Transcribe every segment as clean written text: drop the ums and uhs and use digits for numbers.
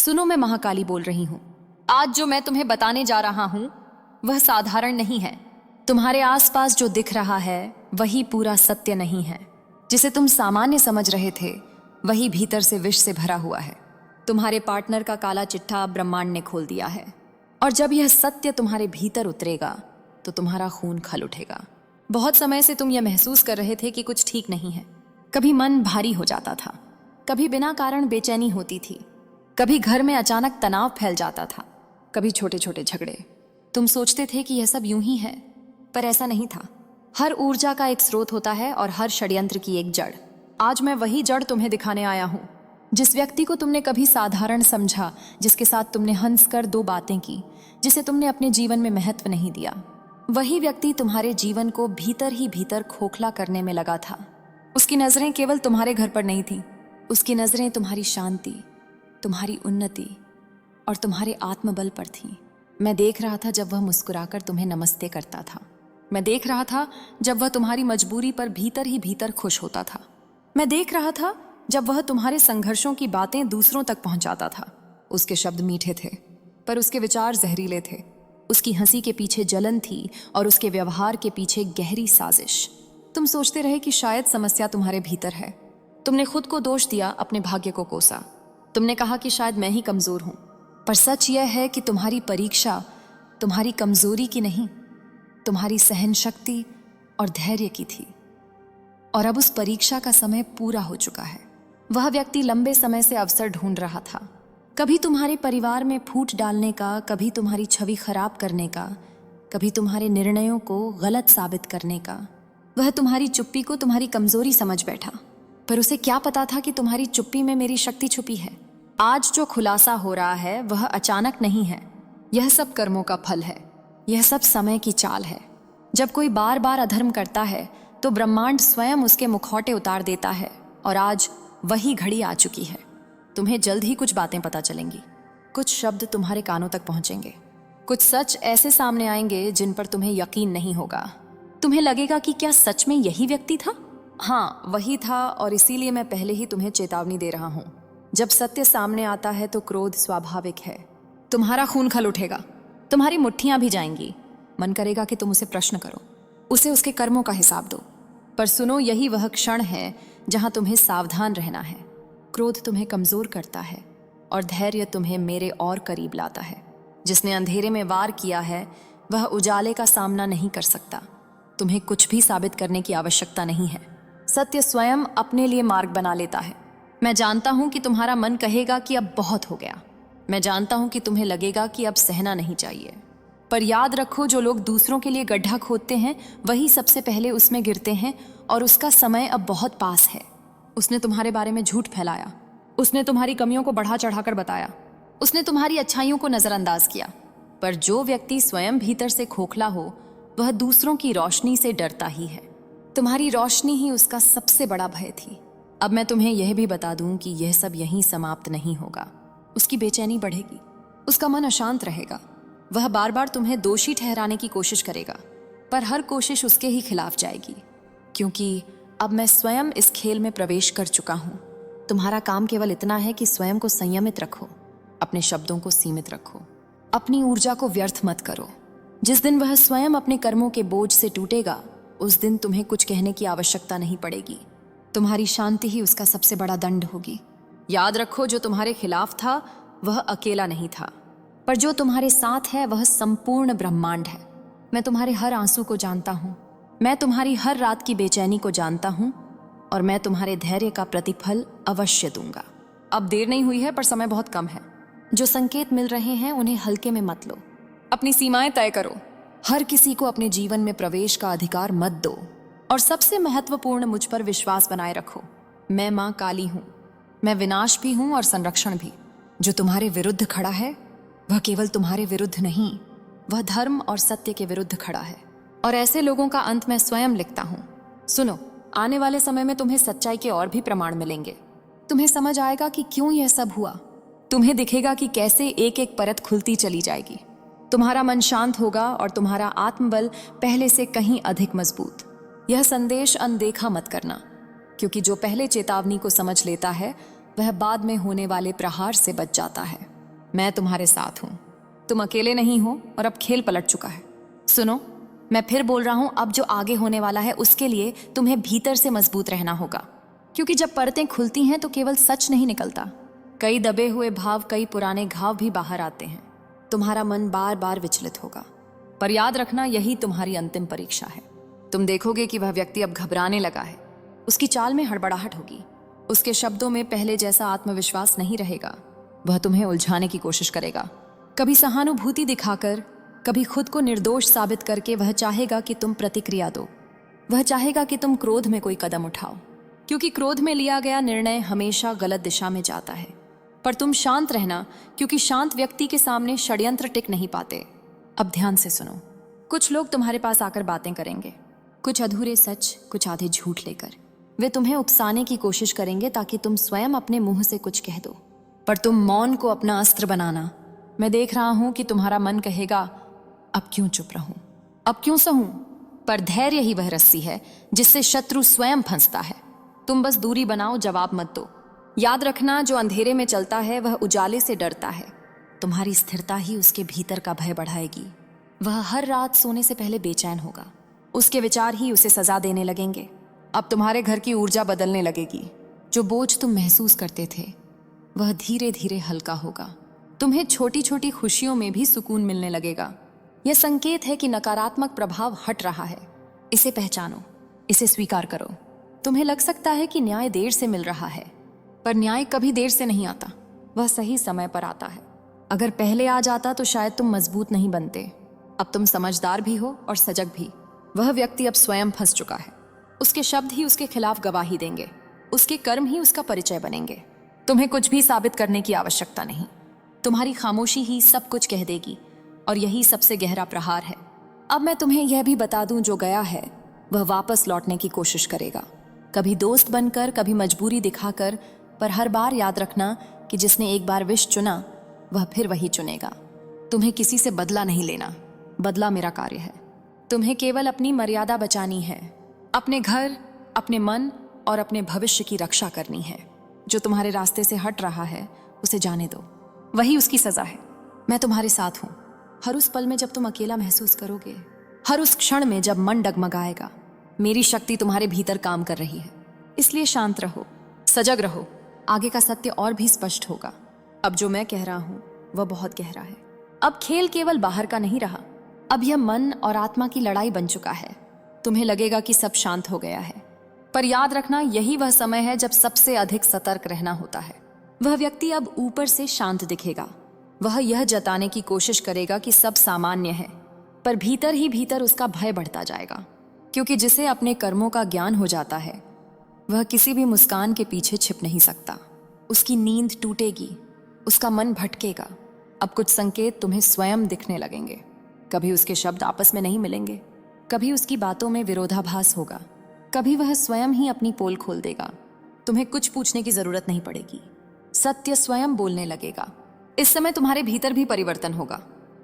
सुनो, मैं महाकाली बोल रही हूँ। आज जो मैं तुम्हें बताने जा रहा हूँ वह साधारण नहीं है। तुम्हारे आसपास जो दिख रहा है वही पूरा सत्य नहीं है। जिसे तुम सामान्य समझ रहे थे वही भीतर से विष से भरा हुआ है। तुम्हारे पार्टनर का काला चिट्ठा ब्रह्मांड ने खोल दिया है, और जब यह सत्य तुम्हारे भीतर उतरेगा तो तुम्हारा खून खल उठेगा। बहुत समय से तुम यह महसूस कर रहे थे कि कुछ ठीक नहीं है। कभी मन भारी हो जाता था, कभी बिना कारण बेचैनी होती थी, कभी घर में अचानक तनाव फैल जाता था, कभी छोटे छोटे झगड़े। तुम सोचते थे कि यह सब यूं ही है, पर ऐसा नहीं था। हर ऊर्जा का एक स्रोत होता है और हर षड्यंत्र की एक जड़। आज मैं वही जड़ तुम्हें दिखाने आया हूं। जिस व्यक्ति को तुमने कभी साधारण समझा, जिसके साथ तुमने हंसकर 2 बातें की, जिसे तुमने अपने जीवन में महत्व नहीं दिया, वही व्यक्ति तुम्हारे जीवन को भीतर ही भीतर खोखला करने में लगा था। उसकी नजरें केवल तुम्हारे घर पर नहीं थी, उसकी नजरें तुम्हारी शांति, तुम्हारी उन्नति और तुम्हारे आत्मबल पर थीं। मैं देख रहा था जब वह मुस्कुराकर तुम्हें नमस्ते करता था। मैं देख रहा था जब वह तुम्हारी मजबूरी पर भीतर ही भीतर खुश होता था। मैं देख रहा था जब वह तुम्हारे संघर्षों की बातें दूसरों तक पहुंचाता था। उसके शब्द मीठे थे, पर उसके विचार जहरीले थे। उसकी हंसी के पीछे जलन थी और उसके व्यवहार के पीछे गहरी साजिश। तुम सोचते रहे कि शायद समस्या तुम्हारे भीतर है। तुमने खुद को दोष दिया, अपने भाग्य को कोसा। तुमने कहा कि शायद मैं ही कमजोर हूं, पर सच यह है कि तुम्हारी परीक्षा तुम्हारी कमजोरी की नहीं, तुम्हारी सहन शक्ति और धैर्य की थी। और अब उस परीक्षा का समय पूरा हो चुका है। वह व्यक्ति लंबे समय से अवसर ढूंढ रहा था, कभी तुम्हारे परिवार में फूट डालने का, कभी तुम्हारी छवि खराब करने का, कभी तुम्हारे निर्णयों को गलत साबित करने का। वह तुम्हारी चुप्पी को तुम्हारी कमजोरी समझ बैठा, पर उसे क्या पता था कि तुम्हारी चुप्पी में मेरी शक्ति छुपी है। आज जो खुलासा हो रहा है वह अचानक नहीं है। यह सब कर्मों का फल है, यह सब समय की चाल है। जब कोई बार बार अधर्म करता है तो ब्रह्मांड स्वयं उसके मुखौटे उतार देता है, और आज वही घड़ी आ चुकी है। तुम्हें जल्द ही कुछ बातें पता चलेंगी, कुछ शब्द तुम्हारे कानों तक पहुंचेंगे, कुछ सच ऐसे सामने आएंगे जिन पर तुम्हें यकीन नहीं होगा। तुम्हें लगेगा कि क्या सच में यही व्यक्ति था? हाँ, वही था, और इसीलिए मैं पहले ही तुम्हें चेतावनी दे रहा हूं। जब सत्य सामने आता है तो क्रोध स्वाभाविक है। तुम्हारा खून खल उठेगा, तुम्हारी मुट्ठियां भी जाएंगी। मन करेगा कि तुम उसे प्रश्न करो, उसे उसके कर्मों का हिसाब दो। पर सुनो, यही वह क्षण है जहां तुम्हें सावधान रहना है। क्रोध तुम्हें कमजोर करता है और धैर्य तुम्हें मेरे और करीब लाता है। जिसने अंधेरे में वार किया है वह उजाले का सामना नहीं कर सकता। तुम्हें कुछ भी साबित करने की आवश्यकता नहीं है। सत्य स्वयं अपने लिए मार्ग बना लेता है। मैं जानता हूं कि तुम्हारा मन कहेगा कि अब बहुत हो गया। मैं जानता हूं कि तुम्हें लगेगा कि अब सहना नहीं चाहिए, पर याद रखो, जो लोग दूसरों के लिए गड्ढा खोदते हैं वही सबसे पहले उसमें गिरते हैं, और उसका समय अब बहुत पास है। उसने तुम्हारे बारे में झूठ फैलाया, उसने तुम्हारी कमियों को बढ़ा चढ़ाकर बताया, उसने तुम्हारी अच्छाइयों को नजरअंदाज किया। पर जो व्यक्ति स्वयं भीतर से खोखला हो वह दूसरों की रोशनी से डरता ही है। तुम्हारी रोशनी ही उसका सबसे बड़ा भय थी। अब मैं तुम्हें यह भी बता दूं कि यह सब यहीं समाप्त नहीं होगा। उसकी बेचैनी बढ़ेगी, उसका मन अशांत रहेगा। वह बार बार तुम्हें दोषी ठहराने की कोशिश करेगा, पर हर कोशिश उसके ही खिलाफ जाएगी, क्योंकि अब मैं स्वयं इस खेल में प्रवेश कर चुका हूं। तुम्हारा काम केवल इतना है कि स्वयं को संयमित रखो, अपने शब्दों को सीमित रखो, अपनी ऊर्जा को व्यर्थ मत करो। जिस दिन वह स्वयं अपने कर्मों के बोझ से टूटेगा उस दिन तुम्हें कुछ कहने की आवश्यकता नहीं पड़ेगी। तुम्हारी शांति ही उसका सबसे बड़ा दंड होगी। याद रखो, जो तुम्हारे खिलाफ था वह अकेला नहीं था, पर जो तुम्हारे साथ है वह संपूर्ण ब्रह्मांड है। मैं तुम्हारे हर आंसू को जानता हूं, मैं तुम्हारी हर रात की बेचैनी को जानता हूं, और मैं तुम्हारे धैर्य का प्रतिफल अवश्य दूंगा। अब देर नहीं हुई है, पर समय बहुत कम है। जो संकेत मिल रहे हैं उन्हें हल्के में मत लो। अपनी सीमाएं तय करो। हर किसी को अपने जीवन में प्रवेश का अधिकार मत दो, और सबसे महत्वपूर्ण, मुझ पर विश्वास बनाए रखो। मैं मां काली हूं, मैं विनाश भी हूं और संरक्षण भी। जो तुम्हारे विरुद्ध खड़ा है वह केवल तुम्हारे विरुद्ध नहीं, वह धर्म और सत्य के विरुद्ध खड़ा है, और ऐसे लोगों का अंत मैं स्वयं लिखता हूं। सुनो, आने वाले समय में तुम्हें सच्चाई के और भी प्रमाण मिलेंगे। तुम्हें समझ आएगा कि क्यों यह सब हुआ। तुम्हें दिखेगा कि कैसे एक एक परत खुलती चली जाएगी। तुम्हारा मन शांत होगा और तुम्हारा आत्मबल पहले से कहीं अधिक मजबूत। यह संदेश अनदेखा मत करना, क्योंकि जो पहले चेतावनी को समझ लेता है वह बाद में होने वाले प्रहार से बच जाता है। मैं तुम्हारे साथ हूं। तुम अकेले नहीं हो और अब खेल पलट चुका है। सुनो, मैं फिर बोल रहा हूं, अब जो आगे होने वाला है उसके लिए तुम्हें भीतर से मजबूत रहना होगा, क्योंकि जब परतें खुलती हैं तो केवल सच नहीं निकलता, कई दबे हुए भाव, कई पुराने घाव भी बाहर आते हैं। तुम्हारा मन बार बार विचलित होगा, पर याद रखना यही तुम्हारी अंतिम परीक्षा है। तुम देखोगे कि वह व्यक्ति अब घबराने लगा है, उसकी चाल में हड़बड़ाहट होगी, उसके शब्दों में पहले जैसा आत्मविश्वास नहीं रहेगा। वह तुम्हें उलझाने की कोशिश करेगा, कभी सहानुभूति दिखाकर, कभी खुद को निर्दोष साबित करके। वह चाहेगा कि तुम प्रतिक्रिया दो, वह चाहेगा कि तुम क्रोध में कोई कदम उठाओ, क्योंकि क्रोध में लिया गया निर्णय हमेशा गलत दिशा में जाता है। पर तुम शांत रहना, क्योंकि शांत व्यक्ति के सामने षड्यंत्र टिक नहीं पाते। अब ध्यान से सुनो, कुछ लोग तुम्हारे पास आकर बातें करेंगे, कुछ अधूरे सच, कुछ आधे झूठ लेकर। वे तुम्हें उकसाने की कोशिश करेंगे ताकि तुम स्वयं अपने मुंह से कुछ कह दो, पर तुम मौन को अपना अस्त्र बनाना। मैं देख रहा हूं कि तुम्हारा मन कहेगा, अब क्यों चुप रहूं, अब क्यों सहूं, पर धैर्य ही वह रस्सी है जिससे शत्रु स्वयं फंसता है। तुम बस दूरी बनाओ, जवाब मत दो। याद रखना, जो अंधेरे में चलता है वह उजाले से डरता है। तुम्हारी स्थिरता ही उसके भीतर का भय बढ़ाएगी। वह हर रात सोने से पहले बेचैन होगा, उसके विचार ही उसे सजा देने लगेंगे। अब तुम्हारे घर की ऊर्जा बदलने लगेगी। जो बोझ तुम महसूस करते थे वह धीरे धीरे हल्का होगा। तुम्हें छोटी छोटी खुशियों में भी सुकून मिलने लगेगा। यह संकेत है कि नकारात्मक प्रभाव हट रहा है। इसे पहचानो, इसे स्वीकार करो। तुम्हें लग सकता है कि न्याय देर से मिल रहा है, पर न्याय कभी देर से नहीं आता, वह सही समय पर आता है। अगर पहले आ जाता तो शायद तुम मजबूत नहीं बनते। अब तुम समझदार भी हो और सजग भी। वह व्यक्ति अब स्वयं फंस चुका है। उसके शब्द ही उसके खिलाफ गवाही देंगे, उसके कर्म ही उसका परिचय बनेंगे। तुम्हें कुछ भी साबित करने की आवश्यकता नहीं। तुम्हारी खामोशी ही सब कुछ कह देगी, और यही सबसे गहरा प्रहार है। अब मैं तुम्हें यह भी बता दूं, जो गया है वह वापस लौटने की कोशिश करेगा, कभी दोस्त बनकर, कभी मजबूरी दिखाकर। पर हर बार याद रखना कि जिसने एक बार विष चुना वह फिर वही चुनेगा। तुम्हें किसी से बदला नहीं लेना, बदला मेरा कार्य है। तुम्हें केवल अपनी मर्यादा बचानी है, अपने घर, अपने मन और अपने भविष्य की रक्षा करनी है। जो तुम्हारे रास्ते से हट रहा है उसे जाने दो, वही उसकी सजा है। मैं तुम्हारे साथ हूं। हर उस पल में जब तुम अकेला महसूस करोगे, हर उस क्षण में जब मन डगमगाएगा, मेरी शक्ति तुम्हारे भीतर काम कर रही है। इसलिए शांत रहो, सजग रहो। आगे का सत्य और भी स्पष्ट होगा। अब जो मैं कह रहा हूं वह बहुत गहरा है। अब खेल केवल बाहर का नहीं रहा, अब यह मन और आत्मा की लड़ाई बन चुका है। तुम्हें लगेगा कि सब शांत हो गया है, पर याद रखना यही वह समय है जब सबसे अधिक सतर्क रहना होता है। वह व्यक्ति अब ऊपर से शांत दिखेगा। वह यह जताने की कोशिश करेगा कि सब सामान्य है, पर भीतर ही भीतर उसका भय बढ़ता जाएगा, क्योंकि जिसे अपने कर्मों का ज्ञान हो जाता है वह किसी भी मुस्कान के पीछे छिप नहीं सकता। उसकी नींद टूटेगी, उसका मन भटकेगा। अब कुछ संकेत तुम्हें स्वयं दिखने लगेंगे। कभी उसके शब्द आपस में नहीं मिलेंगे, कभी उसकी बातों में विरोधाभास होगा, कभी वह स्वयं ही अपनी पोल खोल देगा। तुम्हें कुछ पूछने की जरूरत नहीं पड़ेगी, सत्य स्वयं बोलने लगेगा। इस समय तुम्हारे भीतर भी परिवर्तन होगा।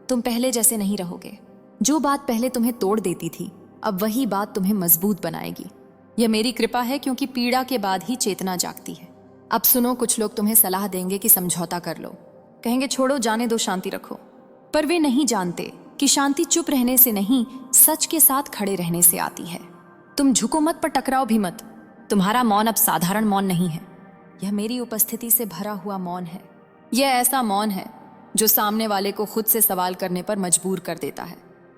तुम पहले जैसे नहीं रहोगे। जो बात पहले तुम्हें तोड़ देती थी, अब वही बात तुम्हें मजबूत बनाएगी। यह मेरी कृपा है, क्योंकि पीड़ा के बाद ही चेतना जागती है। अब सुनो, कुछ लोग तुम्हें सलाह देंगे कि समझौता कर लो, कहेंगे छोड़ो, जाने दो, शांति रखो। पर वे नहीं जानते कि शांति चुप रहने से नहीं, सच के साथ खड़े रहने से आती है। तुम झुको मत, पर टकराओ भी मत। तुम्हारा मौन अब साधारण मौन नहीं है, यह मेरी उपस्थिति से भरा हुआ मौन है। यह ऐसा मौन है जो सामने वाले को खुद से सवाल करने पर मजबूर कर देता है।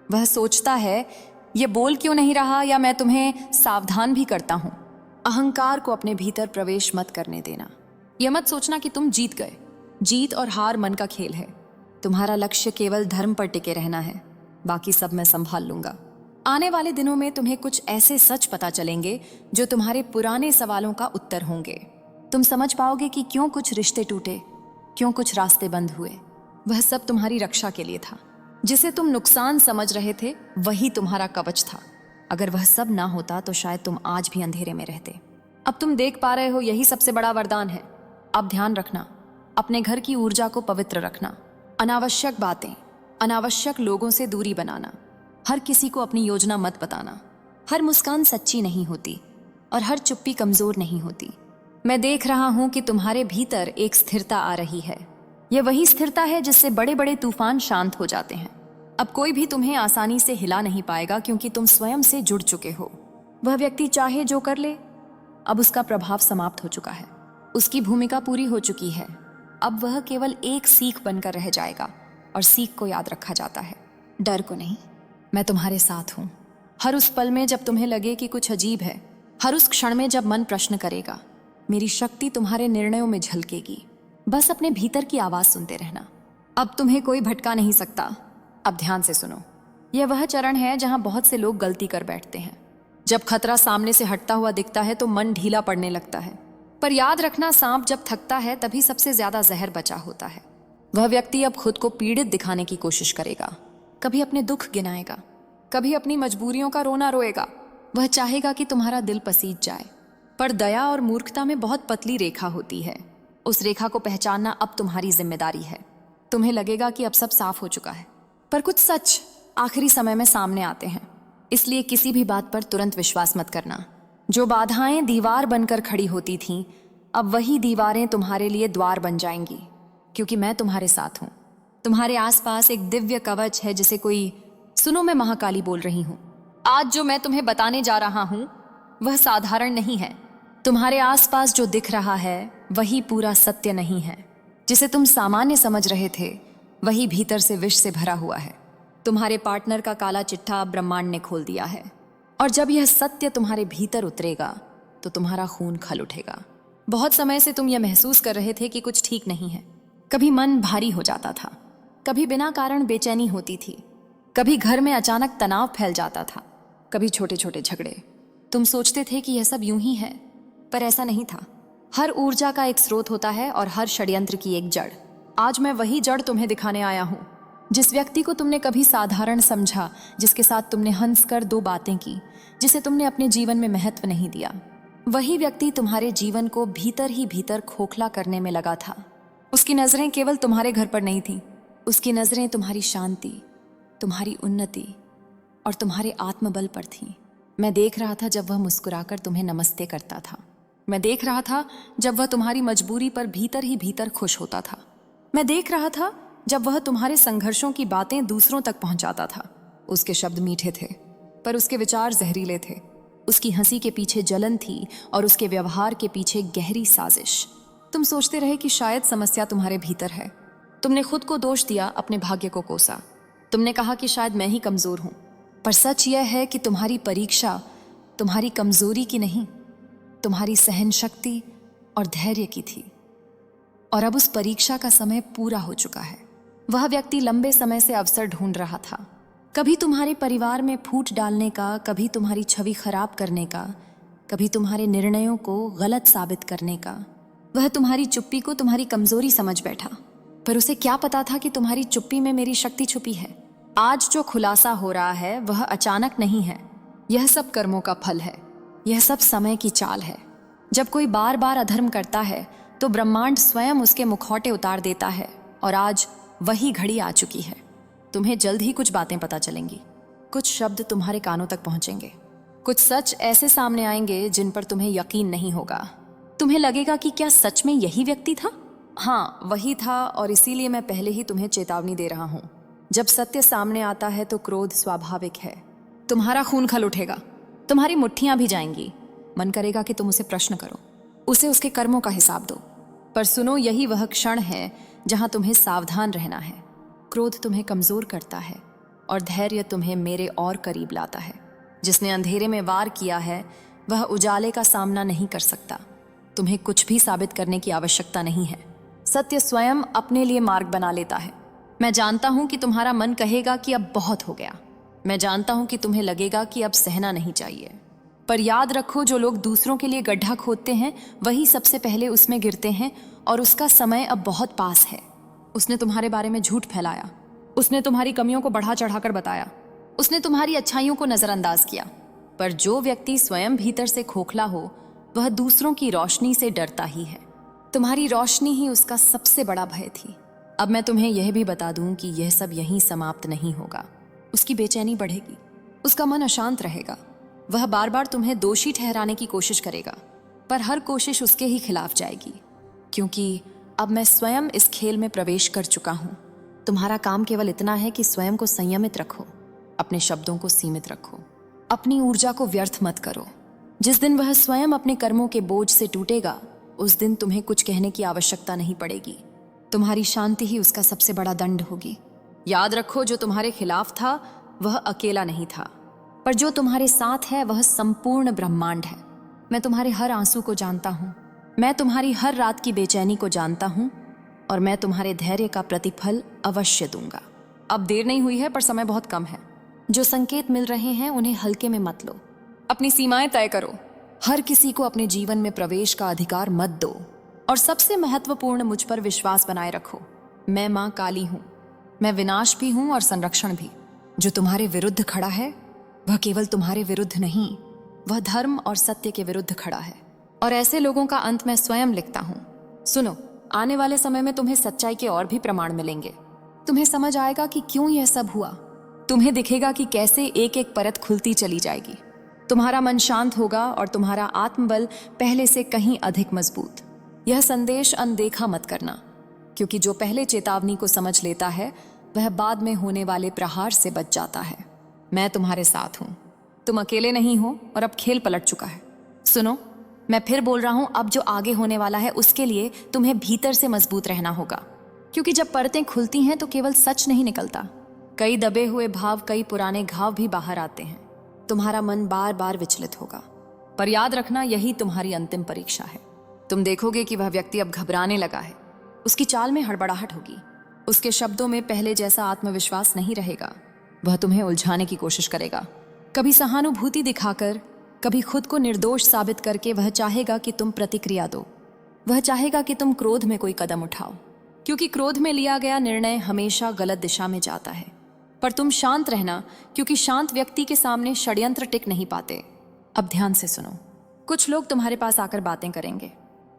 वह सोचता है, यह बोल क्यों नहीं रहा, या मैं तुम्हें सावधान भी करता हूं। अहंकार को अपने भीतर प्रवेश मत करने देना। यह मत सोचना कि तुम जीत गए। जीत और हार मन का खेल है। तुम्हारा लक्ष्य केवल धर्म पर टिके रहना है, बाकी सब मैं संभाल लूंगा। आने वाले दिनों में तुम्हें कुछ ऐसे सच पता चलेंगे जो तुम्हारे पुराने सवालों का उत्तर होंगे। तुम समझ पाओगे कि क्यों कुछ रिश्ते टूटे, क्यों कुछ रास्ते बंद हुए। वह सब तुम्हारी रक्षा के लिए था। जिसे तुम नुकसान समझ रहे थे वही तुम्हारा कवच था। अगर वह सब ना होता तो शायद तुम आज भी अंधेरे में रहते। अब तुम देख पा रहे हो, यही सबसे बड़ा वरदान है। अब ध्यान रखना, अपने घर की ऊर्जा को पवित्र रखना। अनावश्यक बातें, अनावश्यक लोगों से दूरी बनाना। हर किसी को अपनी योजना मत बताना। हर मुस्कान सच्ची नहीं होती और हर चुप्पी कमजोर नहीं होती। मैं देख रहा हूं कि तुम्हारे भीतर एक स्थिरता आ रही है। यह वही स्थिरता है जिससे बड़े बड़े तूफान शांत हो जाते हैं। अब कोई भी तुम्हें आसानी से हिला नहीं पाएगा क्योंकि तुम स्वयं से जुड़ चुके हो। वह व्यक्ति चाहे जो कर ले, अब उसका प्रभाव समाप्त हो चुका है। उसकी भूमिका पूरी हो चुकी है। अब वह केवल एक सीख बनकर रह जाएगा और सीख को याद रखा जाता है, डर को नहीं। मैं तुम्हारे साथ हूं। हर उस पल में जब तुम्हें लगे कि कुछ अजीब है, हर उस क्षण में जब मन प्रश्न करेगा, मेरी शक्ति तुम्हारे निर्णयों में झलकेगी। बस अपने भीतर की आवाज सुनते रहना। अब तुम्हें कोई भटका नहीं सकता। अब ध्यान से सुनो। यह वह चरण है जहां बहुत से लोग गलती कर बैठते हैं। जब खतरा सामने से हटता हुआ दिखता है तो मन ढीला पड़ने लगता है। पर याद रखना, सांप जब थकता है तभी सबसे ज्यादा जहर बचा होता है। वह व्यक्ति अब खुद को पीड़ित दिखाने की कोशिश करेगा, कभी अपने दुख गिनाएगा, कभी अपनी मजबूरियों का रोना रोएगा। वह चाहेगा कि तुम्हारा दिल पसीज जाए। पर दया और मूर्खता में बहुत पतली रेखा होती है। उस रेखा को पहचानना अब तुम्हारी जिम्मेदारी है। तुम्हें लगेगा कि अब सब साफ हो चुका है, पर कुछ सच आखिरी समय में सामने आते हैं। इसलिए किसी भी बात पर तुरंत विश्वास मत करना। जो बाधाएं दीवार बनकर खड़ी होती थीं, अब वही दीवारें तुम्हारे लिए द्वार बन जाएंगी, क्योंकि मैं तुम्हारे साथ हूं। तुम्हारे आसपास एक दिव्य कवच है जिसे कोई, सुनो, मैं महाकाली बोल रही हूं। आज जो मैं तुम्हें बताने जा रहा हूं वह साधारण नहीं है। तुम्हारे आसपास जो दिख रहा है वही पूरा सत्य नहीं है। जिसे तुम सामान्य समझ रहे थे वही भीतर से विष से भरा हुआ है। तुम्हारे पार्टनर का काला चिट्ठा अब ब्रह्मांड ने खोल दिया है, और जब यह सत्य तुम्हारे भीतर उतरेगा तो तुम्हारा खून खल उठेगा। बहुत समय से तुम यह महसूस कर रहे थे कि कुछ ठीक नहीं है। कभी मन भारी हो जाता था, कभी बिना कारण बेचैनी होती थी, कभी घर में अचानक तनाव फैल जाता था, कभी छोटे छोटे झगड़े। तुम सोचते थे कि यह सब यूं ही है, पर ऐसा नहीं था। हर ऊर्जा का एक स्रोत होता है और हर षड्यंत्र की एक जड़। आज मैं वही जड़ तुम्हें दिखाने आया हूं। जिस व्यक्ति को तुमने कभी साधारण समझा, जिसके साथ तुमने हंसकर दो बातें की, जिसे तुमने अपने जीवन में महत्व नहीं दिया, वही व्यक्ति तुम्हारे जीवन को भीतर ही भीतर खोखला करने में लगा था। उसकी नजरें केवल तुम्हारे घर पर नहीं थी, उसकी नजरें तुम्हारी शांति, तुम्हारी उन्नति और तुम्हारे आत्मबल पर थीं। मैं देख रहा था जब वह मुस्कुराकर तुम्हें नमस्ते करता था। मैं देख रहा था जब वह तुम्हारी मजबूरी पर भीतर ही भीतर खुश होता था। मैं देख रहा था जब वह तुम्हारे संघर्षों की बातें दूसरों तक पहुंचाता था। उसके शब्द मीठे थे, पर उसके विचार जहरीले थे। उसकी हंसी के पीछे जलन थी और उसके व्यवहार के पीछे गहरी साजिश। तुम सोचते रहे कि शायद समस्या तुम्हारे भीतर है। तुमने खुद को दोष दिया, अपने भाग्य को कोसा। तुमने कहा कि शायद मैं ही कमजोर हूं, पर सच यह है कि तुम्हारी परीक्षा तुम्हारी कमजोरी की नहीं, तुम्हारी सहन शक्ति और धैर्य की थी। और अब उस परीक्षा का समय पूरा हो चुका है। वह व्यक्ति लंबे समय से अवसर ढूंढ रहा था, कभी तुम्हारे परिवार में फूट डालने का, कभी तुम्हारी छवि खराब करने का, कभी तुम्हारे निर्णयों को गलत साबित करने का। वह तुम्हारी चुप्पी को तुम्हारी कमजोरी समझ बैठा, पर उसे क्या पता था कि तुम्हारी चुप्पी में मेरी शक्ति छुपी है। आज जो खुलासा हो रहा है वह अचानक नहीं है। यह सब कर्मों का फल है। यह सब समय की चाल है। जब कोई बार बार अधर्म करता है तो ब्रह्मांड स्वयं उसके मुखौटे उतार देता है, और आज वही घड़ी आ चुकी है। तुम्हें जल्द ही कुछ बातें पता चलेंगी, कुछ शब्द तुम्हारे कानों तक पहुंचेंगे, कुछ सच ऐसे सामने आएंगे जिन पर तुम्हें यकीन नहीं होगा। तुम्हें लगेगा कि क्या सच में यही व्यक्ति था? हाँ, वही था, और इसीलिए मैं पहले ही तुम्हें चेतावनी दे रहा हूं। जब सत्य सामने आता है तो क्रोध स्वाभाविक है। तुम्हारा खून खल उठेगा, तुम्हारी मुट्ठियां भी जाएंगी। मन करेगा कि तुम उसे प्रश्न करो, उसे उसके कर्मों का हिसाब दो। पर सुनो, यही वह क्षण है जहां तुम्हें सावधान रहना है। क्रोध तुम्हें कमजोर करता है और धैर्य तुम्हें मेरे और करीब लाता है। जिसने अंधेरे में वार किया है वह उजाले का सामना नहीं कर सकता। तुम्हें कुछ भी साबित करने की आवश्यकता नहीं है। सत्य स्वयं अपने लिए मार्ग बना लेता है। मैं जानता हूं कि तुम्हारा मन कहेगा कि अब बहुत हो गया। मैं जानता हूं कि तुम्हें लगेगा कि अब सहना नहीं चाहिए, पर याद रखो, जो लोग दूसरों के लिए गड्ढा खोदते हैं वही सबसे पहले उसमें गिरते हैं, और उसका समय अब बहुत पास है। उसने तुम्हारे बारे में झूठ फैलाया, उसने तुम्हारी कमियों को बढ़ा चढ़ाकर बताया, उसने तुम्हारी अच्छाइयों को नजरअंदाज किया। पर जो व्यक्ति स्वयं भीतर से खोखला हो वह दूसरों की रोशनी से डरता ही है। तुम्हारी रोशनी ही उसका सबसे बड़ा भय थी। अब मैं तुम्हें यह भी बता दूं कि यह सब यहीं समाप्त नहीं होगा। उसकी बेचैनी बढ़ेगी, उसका मन अशांत रहेगा। वह बार बार तुम्हें दोषी ठहराने की कोशिश करेगा, पर हर कोशिश उसके ही खिलाफ जाएगी, क्योंकि अब मैं स्वयं इस खेल में प्रवेश कर चुका हूं। तुम्हारा काम केवल इतना है कि स्वयं को संयमित रखो, अपने शब्दों को सीमित रखो, अपनी ऊर्जा को व्यर्थ मत करो। जिस दिन वह स्वयं अपने कर्मों के बोझ से टूटेगा, उस दिन तुम्हें कुछ कहने की आवश्यकता नहीं पड़ेगी। तुम्हारी शांति ही उसका सबसे बड़ा दंड होगी। याद रखो, जो तुम्हारे खिलाफ था वह अकेला नहीं था, पर जो तुम्हारे साथ है वह संपूर्ण ब्रह्मांड है। मैं तुम्हारे हर आंसू को जानता हूं, मैं तुम्हारी हर रात की बेचैनी को जानता हूं, और मैं तुम्हारे धैर्य का प्रतिफल अवश्य दूंगा। अब देर नहीं हुई है, पर समय बहुत कम है। जो संकेत मिल रहे हैं उन्हें हल्के में मत लो। अपनी सीमाएं तय करो। हर किसी को अपने जीवन में प्रवेश का अधिकार मत दो, और सबसे महत्वपूर्ण, मुझ पर विश्वास बनाए रखो। मैं मां काली हूं, मैं विनाश भी हूं और संरक्षण भी। जो तुम्हारे विरुद्ध खड़ा है वह केवल तुम्हारे विरुद्ध नहीं, वह धर्म और सत्य के विरुद्ध खड़ा है, और ऐसे लोगों का अंत मैं स्वयं लिखता हूं। सुनो, आने वाले समय में तुम्हें सच्चाई के और भी प्रमाण मिलेंगे। तुम्हें समझ आएगा कि क्यों यह सब हुआ। तुम्हें दिखेगा कि कैसे एक एक परत खुलती चली जाएगी। तुम्हारा मन शांत होगा और तुम्हारा आत्मबल पहले से कहीं अधिक मजबूत। यह संदेश अनदेखा मत करना, क्योंकि जो पहले चेतावनी को समझ लेता है वह बाद में होने वाले प्रहार से बच जाता है। मैं तुम्हारे साथ हूं, तुम अकेले नहीं हो, और अब खेल पलट चुका है। सुनो, मैं फिर बोल रहा हूं, अब जो आगे होने वाला है उसके लिए तुम्हें भीतर से मजबूत रहना होगा, क्योंकि जब परतें खुलती हैं तो केवल सच नहीं निकलता, कई दबे हुए भाव, कई पुराने घाव भी बाहर आते हैं। तुम्हारा मन बार बार विचलित होगा, पर याद रखना, यही तुम्हारी अंतिम परीक्षा है। तुम देखोगे कि वह व्यक्ति अब घबराने लगा है, उसकी चाल में हड़बड़ाहट होगी, उसके शब्दों में पहले जैसा आत्मविश्वास नहीं रहेगा। वह तुम्हें उलझाने की कोशिश करेगा, कभी सहानुभूति दिखाकर, कभी खुद को निर्दोष साबित करके। वह चाहेगा कि तुम प्रतिक्रिया दो, वह चाहेगा कि तुम क्रोध में कोई कदम उठाओ, क्योंकि क्रोध में लिया गया निर्णय हमेशा गलत दिशा में जाता है। पर तुम शांत रहना, क्योंकि शांत व्यक्ति के सामने षड्यंत्र टिक नहीं पाते। अब ध्यान से सुनो, कुछ लोग तुम्हारे पास आकर बातें करेंगे,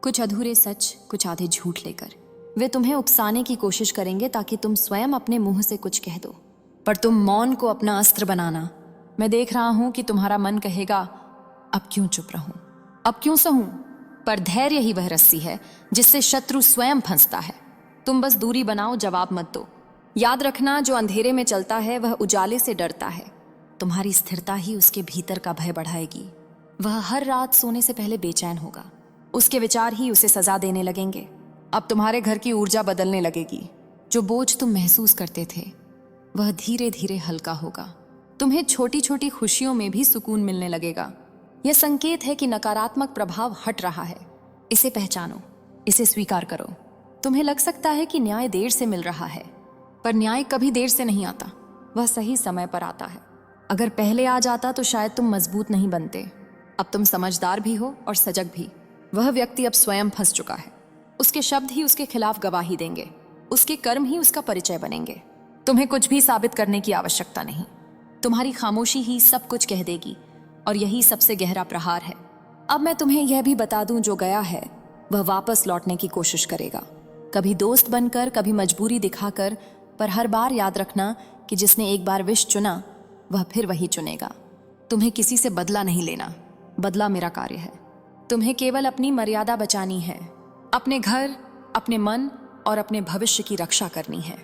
कुछ अधूरे सच, कुछ आधे झूठ लेकर। वे तुम्हें उकसाने की कोशिश करेंगे ताकि तुम स्वयं अपने मुंह से कुछ कह दो, पर तुम मौन को अपना अस्त्र बनाना। मैं देख रहा हूं कि तुम्हारा मन कहेगा, अब क्यों चुप रहूं, अब क्यों सहूं, पर धैर्य ही वह रस्सी है जिससे शत्रु स्वयं फंसता है। तुम बस दूरी बनाओ, जवाब मत दो। याद रखना, जो अंधेरे में चलता है वह उजाले से डरता है। तुम्हारी स्थिरता ही उसके भीतर का भय बढ़ाएगी। वह हर रात सोने से पहले बेचैन होगा, उसके विचार ही उसे सजा देने लगेंगे। अब तुम्हारे घर की ऊर्जा बदलने लगेगी। जो बोझ तुम महसूस करते थे वह धीरे धीरे हल्का होगा। तुम्हें छोटी छोटी खुशियों में भी सुकून मिलने लगेगा। यह संकेत है कि नकारात्मक प्रभाव हट रहा है। इसे पहचानो, इसे स्वीकार करो। तुम्हें लग सकता है कि न्याय देर से मिल रहा है, पर न्याय कभी देर से नहीं आता, वह सही समय पर आता है। अगर पहले आ जाता तो शायद तुम मजबूत नहीं बनते। अब तुम समझदार भी हो और सजग भी। वह व्यक्ति अब स्वयं फंस चुका है। उसके शब्द ही उसके खिलाफ गवाही देंगे, उसके कर्म ही उसका परिचय बनेंगे। तुम्हें कुछ भी साबित करने की आवश्यकता नहीं। तुम्हारी खामोशी ही सब कुछ कह देगी, और यही सबसे गहरा प्रहार है। अब मैं तुम्हें यह भी बता दूं, जो गया है वह वापस लौटने की कोशिश करेगा, कभी दोस्त बनकर, कभी मजबूरी दिखाकर, पर हर बार याद रखना कि जिसने एक बार विष चुना वह फिर वही चुनेगा। तुम्हें किसी से बदला नहीं लेना, बदला मेरा कार्य है। तुम्हें केवल अपनी मर्यादा बचानी है, अपने घर, अपने मन और अपने भविष्य की रक्षा करनी है।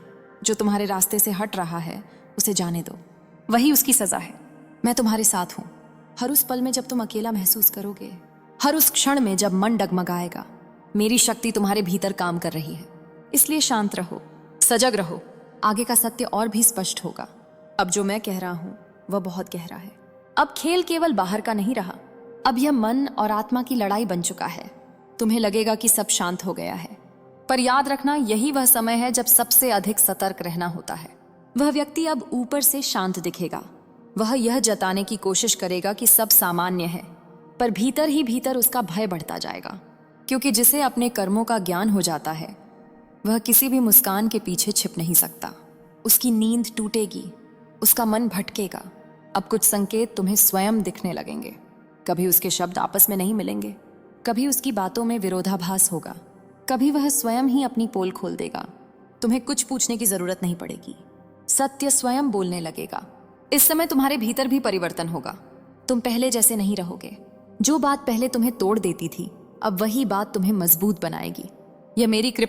जो तुम्हारे रास्ते से हट रहा है उसे जाने दो, वही उसकी सजा है। मैं तुम्हारे साथ हूं। हर उस पल में जब तुम अकेला महसूस करोगे, हर उस क्षण में जब मन डगमगाएगा, मेरी शक्ति तुम्हारे भीतर काम कर रही है। इसलिए शांत रहो, सजग रहो। आगे का सत्य और भी स्पष्ट होगा। अब जो मैं कह रहा हूं वह बहुत गहरा है। अब खेल केवल बाहर का नहीं रहा, अब यह मन और आत्मा की लड़ाई बन चुका है। तुम्हें लगेगा कि सब शांत हो गया है, पर याद रखना, यही वह समय है जब सबसे अधिक सतर्क रहना होता है। वह व्यक्ति अब ऊपर से शांत दिखेगा। वह यह जताने की कोशिश करेगा कि सब सामान्य है, पर भीतर ही भीतर उसका भय बढ़ता जाएगा, क्योंकि जिसे अपने कर्मों का ज्ञान हो जाता है वह किसी भी मुस्कान के पीछे छिप नहीं सकता। उसकी नींद टूटेगी, उसका मन भटकेगा। अब कुछ संकेत तुम्हें स्वयं दिखने लगेंगे। कभी उसके शब्द आपस में नहीं मिलेंगे, कभी उसकी बातों में विरोधाभास होगा, कभी वह स्वयं ही अपनी पोल खोल देगा। तुम्हें कुछ पूछने की जरूरत नहीं पड़ेगी, सत्य स्वयं बोलने लगेगा। इस समय तुम्हारे भीतर भी परिवर्तन होगा। तुम पहले जैसे नहीं रहोगे। जो बात पहले तुम्हें तोड़ देती थी, अब वही बात तुम्हें मजबूत बनाएगी। यह मेरी कृपा